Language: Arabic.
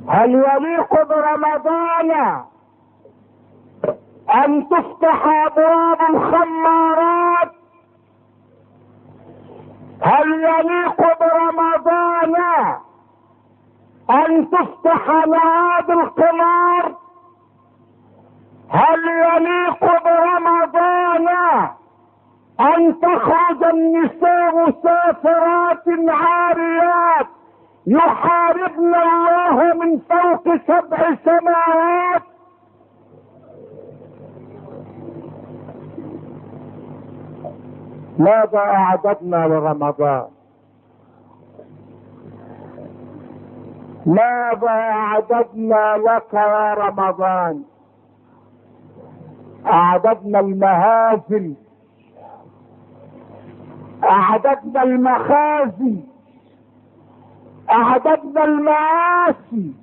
هل يليق برمضان ان تفتح ابواب الخمارات؟ هل يليق برمضان ان تفتح نوادي القمار؟ هل يليق برمضان ان تخرج النساء سافرات عاريات يحاربن الله من فوق 7 سماوات؟ ماذا اعددنا لرمضان؟ ماذا اعددنا لك يا رمضان؟ اعددنا المهازل، اعددنا المخازي، اعددنا المآسي،